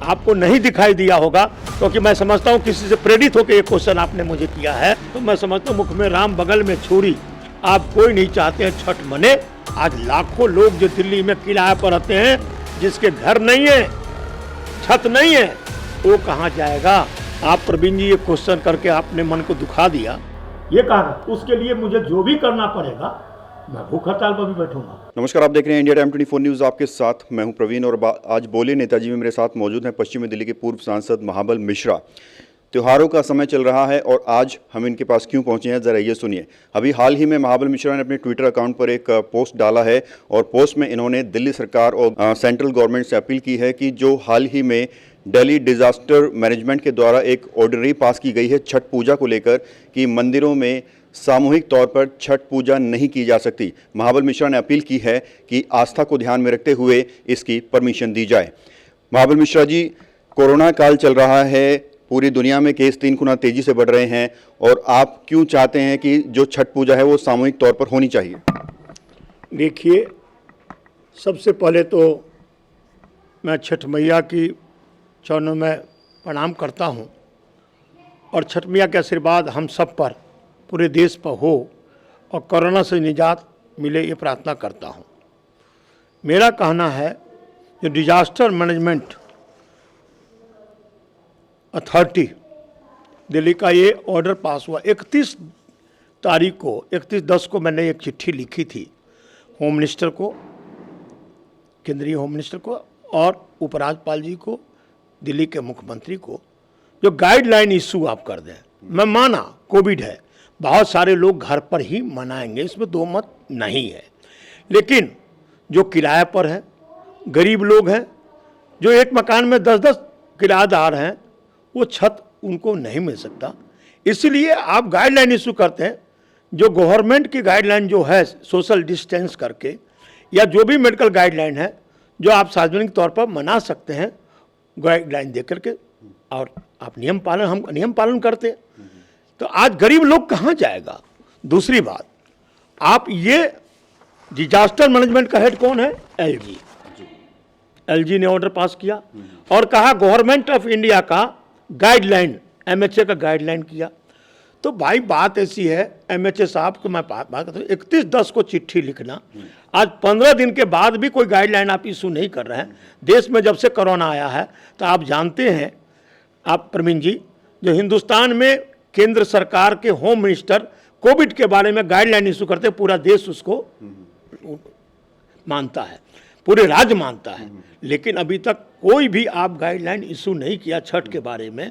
आपको नहीं दिखाई दिया होगा, क्योंकि मैं समझता हूँ किसी से प्रेरित होकर ये क्वेश्चन आपने मुझे किया है, तो मैं समझता हूँ मुख में राम बगल में छुरी। आप कोई नहीं चाहते हैं छठ मने। आज लाखों लोग जो दिल्ली में किराए पर रहते हैं, जिसके घर नहीं है, छत नहीं है, वो कहाँ जाएगा? आप प्रवीण जी ये क्वेश्चन करके आपने मन को दुखा दिया, ये कहा उसके लिए मुझे जो भी करना पड़ेगा मैं भूख हड़ताल पर भी बैठूंगा। नमस्कार, आप देख रहे हैं इंडिया टाइम 24 न्यूज़। आपके साथ मैं हूं प्रवीण और आज बोले नेताजी में मेरे साथ मौजूद हैं पश्चिमी दिल्ली के पूर्व सांसद महाबल मिश्रा। त्योहारों का समय चल रहा है और आज हम इनके पास क्यों पहुंचे हैं, ज़रा ये सुनिए। अभी हाल ही में महाबल मिश्रा ने अपने ट्विटर अकाउंट पर एक पोस्ट डाला है और पोस्ट में इन्होंने दिल्ली सरकार और सेंट्रल गवर्नमेंट से अपील की है कि जो हाल ही में दिल्ली डिजास्टर मैनेजमेंट के द्वारा एक ऑर्डनरी पास की गई है छठ पूजा को लेकर कि मंदिरों में सामूहिक तौर पर छठ पूजा नहीं की जा सकती, महाबल मिश्रा ने अपील की है कि आस्था को ध्यान में रखते हुए इसकी परमिशन दी जाए। महाबल मिश्रा जी, कोरोना काल चल रहा है, पूरी दुनिया में केस 3 गुना तेजी से बढ़ रहे हैं और आप क्यों चाहते हैं कि जो छठ पूजा है वो सामूहिक तौर पर होनी चाहिए? देखिए, सबसे पहले तो मैं छठ मैया की चरणों में प्रणाम करता हूँ और छठ मैया के आशीर्वाद हम सब पर, पूरे देश पर हो और कोरोना से निजात मिले, ये प्रार्थना करता हूँ। मेरा कहना है जो डिजास्टर मैनेजमेंट अथॉरिटी दिल्ली का ये ऑर्डर पास हुआ 31 तारीख को, 31/10 को मैंने एक चिट्ठी लिखी थी होम मिनिस्टर को, केंद्रीय होम मिनिस्टर को और उपराज्यपाल जी को, दिल्ली के मुख्यमंत्री को, जो गाइडलाइन इशू आप कर दें। मैं माना कोविड है, बहुत सारे लोग घर पर ही मनाएंगे, इसमें दो मत नहीं है, लेकिन जो किराए पर है, गरीब लोग हैं, जो एक मकान में 10-10 किराएदार हैं, वो छत उनको नहीं मिल सकता। इसलिए आप गाइडलाइन इशू करते हैं, जो गवर्नमेंट की गाइडलाइन जो है सोशल डिस्टेंस करके, या जो भी मेडिकल गाइडलाइन है जो आप सार्वजनिक तौर पर मना सकते हैं, गाइडलाइन दे करके, और आप नियम पालन, हम नियम पालन करते हैं, तो आज गरीब लोग कहाँ जाएगा? दूसरी बात, आप ये डिजास्टर मैनेजमेंट का हेड कौन है? एलजी ने ऑर्डर पास किया और कहा गवर्नमेंट ऑफ इंडिया का गाइडलाइन, एमएचए का गाइडलाइन किया। तो भाई बात ऐसी है, एमएचए साहब को मैं बात करता हूँ, 31/10 को चिट्ठी लिखना, आज 15 दिन के बाद भी कोई गाइडलाइन आप इशू नहीं कर रहे हैं। देश में जब से कोरोना आया है, तो आप जानते हैं, आप प्रवीण जी, जो हिंदुस्तान में केंद्र सरकार के होम मिनिस्टर कोविड के बारे में गाइडलाइन इशू करते हैं, पूरा देश उसको मानता है, पूरे राज्य मानता है, लेकिन अभी तक कोई भी आप गाइडलाइन इशू नहीं किया छठ के बारे में।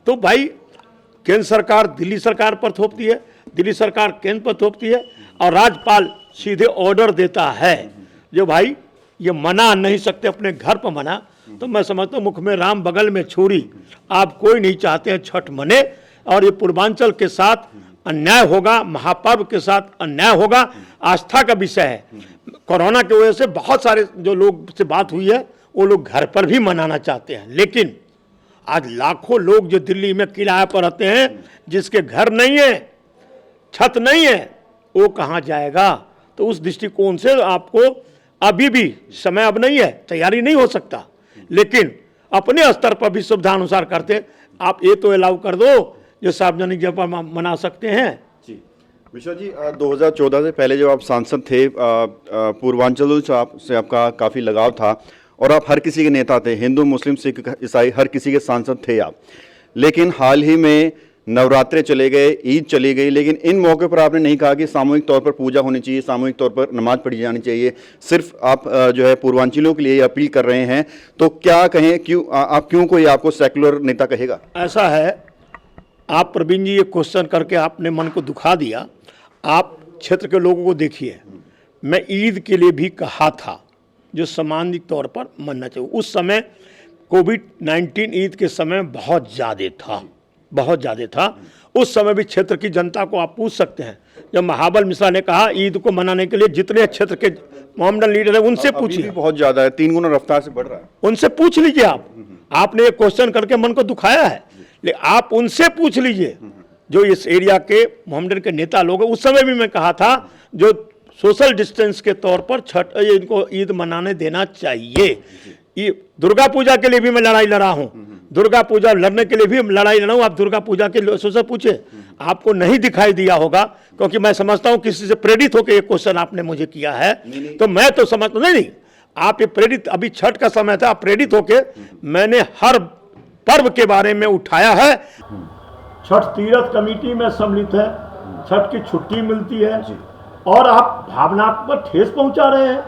तो भाई केंद्र सरकार दिल्ली सरकार पर थोपती है, दिल्ली सरकार केंद्र पर थोपती है, और राज्यपाल सीधे ऑर्डर देता है जो भाई ये मना नहीं सकते, अपने घर पर मना। तो मैं समझता हूँ मुख में राम बगल में छुरी। आप कोई नहीं चाहते हैं छठ मने, और ये पूर्वांचल के साथ अन्याय होगा, महापर्व के साथ अन्याय होगा, आस्था का विषय है। कोरोना की वजह से बहुत सारे जो लोग से बात हुई है, वो लोग घर पर भी मनाना चाहते हैं, लेकिन आज लाखों लोग जो दिल्ली में किराए पर रहते हैं, जिसके घर नहीं है, छत नहीं है, वो कहाँ जाएगा? तो उस दृष्टिकोण से आपको अभी भी समय अब नहीं है, तैयारी नहीं हो सकता, लेकिन अपने स्तर पर भी सुविधा अनुसार करते आप ये तो अलाउ कर दो जो सार्वजनिक जगह पर मना सकते हैं। जी मिश्रा जी, 2014 से पहले जब आप सांसद थे, पूर्वांचल से आपका काफ़ी लगाव था और आप हर किसी के नेता थे, हिंदू मुस्लिम सिख ईसाई हर किसी के सांसद थे आप। लेकिन हाल ही में नवरात्रे चले गए, ईद चली गई, लेकिन इन मौके पर आपने नहीं कहा कि सामूहिक तौर पर पूजा होनी चाहिए, सामूहिक तौर पर नमाज पढ़ी जानी चाहिए। सिर्फ आप जो है पूर्वांचलियों के लिए अपील कर रहे हैं, तो क्या कहें, क्यों आप क्यों कोई आपको सेकुलर नेता कहेगा? ऐसा है, आप प्रवीण जी ये क्वेश्चन करके आपने मन को दुखा दिया। आप क्षेत्र के लोगों को देखिए, मैं ईद के लिए भी कहा था जो सामान्य तौर पर मनना चाहिए। उस समय कोविड-19 ईद के समय बहुत ज़्यादा था। उस समय भी क्षेत्र की जनता को आप पूछ सकते हैं, जब महाबल मिश्रा ने कहा ईद को मनाने के लिए जितने क्षेत्र के मोहम्मदन लीडर है उनसे पूछिए, बहुत ज़्यादा है, 3 गुना रफ्तार से बढ़ रहा है, उनसे पूछ लीजिए। आपने ये क्वेश्चन करके मन को दुखाया है, लेकिन आप उनसे पूछ लीजिए जो इस एरिया के मोहम्मदन के नेता लोग हैं। उस समय भी मैं कहा था जो सोशल डिस्टेंस के तौर पर छठ इनको ईद मनाने देना चाहिए। ये दुर्गा पूजा के लिए भी मैं लड़ाई लड़ा हूं, दुर्गा पूजा लड़ने के लिए भी लड़ाई लड़ा हूं। आप दुर्गा पूजा के लोगों से पूछे, आपको नहीं दिखाई दिया होगा, क्योंकि मैं समझता हूं किसी से प्रेरित होकर ये क्वेश्चन आपने मुझे किया है। तो मैं तो समझता नहीं, आप ये प्रेरित, अभी छठ का समय था, आप प्रेरित होकर मैंने हर पर्व के बारे में उठाया है। छठ तीर्थ कमेटी में सम्मिलित है, छठ की छुट्टी मिलती है और आप भावनात्मक ठेस पहुंचा रहे हैं,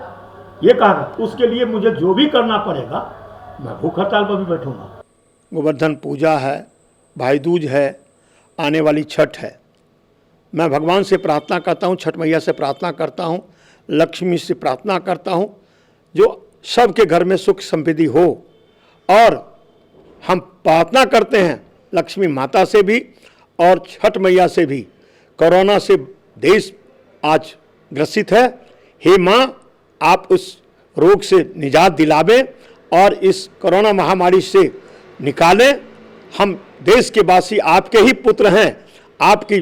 ये कहा। उसके लिए मुझे जो भी करना पड़ेगा, मैं भूख हड़ताल पर भी बैठूंगा। गोवर्धन पूजा है, भाई दूज है, आने वाली छठ है। मैं भगवान से प्रार्थना करता हूँ, छठ मैया से प्रार्थना करता हूँ, लक्ष्मी से प्रार्थना करता हूँ, जो सबके घर में सुख समृद्धि हो। और हम प्रार्थना करते हैं लक्ष्मी माता से भी और छठ मैया से भी। कोरोना से देश आज ग्रसित है, हे माँ आप उस रोग से निजात दिलावें और इस कोरोना महामारी से निकालें। हम देश के वासी आपके ही पुत्र हैं, आपकी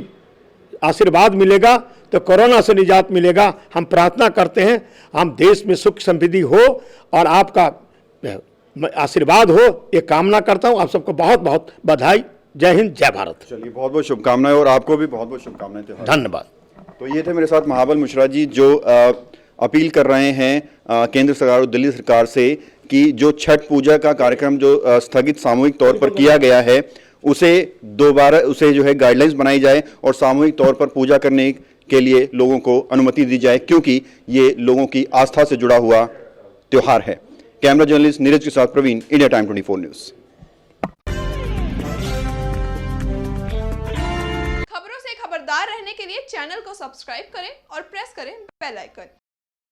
आशीर्वाद मिलेगा तो कोरोना से निजात मिलेगा। हम प्रार्थना करते हैं हम देश में सुख समृद्धि हो और आपका आशीर्वाद हो, ये कामना करता हूँ। आप सबको बहुत बहुत बधाई। जय हिंद, जय भारत। चलिए, बहुत बहुत शुभकामनाएं और आपको भी बहुत बहुत शुभकामनाएं। धन्यवाद। तो ये थे मेरे साथ महाबल मिश्रा जी, जो अपील कर रहे हैं केंद्र सरकार और दिल्ली सरकार से कि जो छठ पूजा का कार्यक्रम जो स्थगित सामूहिक तौर पर किया गया है, उसे दोबारा उसे जो है गाइडलाइंस बनाई जाए और सामूहिक तौर पर पूजा करने के लिए लोगों को अनुमति दी जाए, क्योंकि ये लोगों की आस्था से जुड़ा हुआ त्योहार है। कैमरा जर्नलिस्ट नीरज के साथ प्रवीण, इंडिया टाइम 24 न्यूज़। खबरों से खबरदार रहने के लिए चैनल को सब्सक्राइब करें और प्रेस करें बेल आइकन।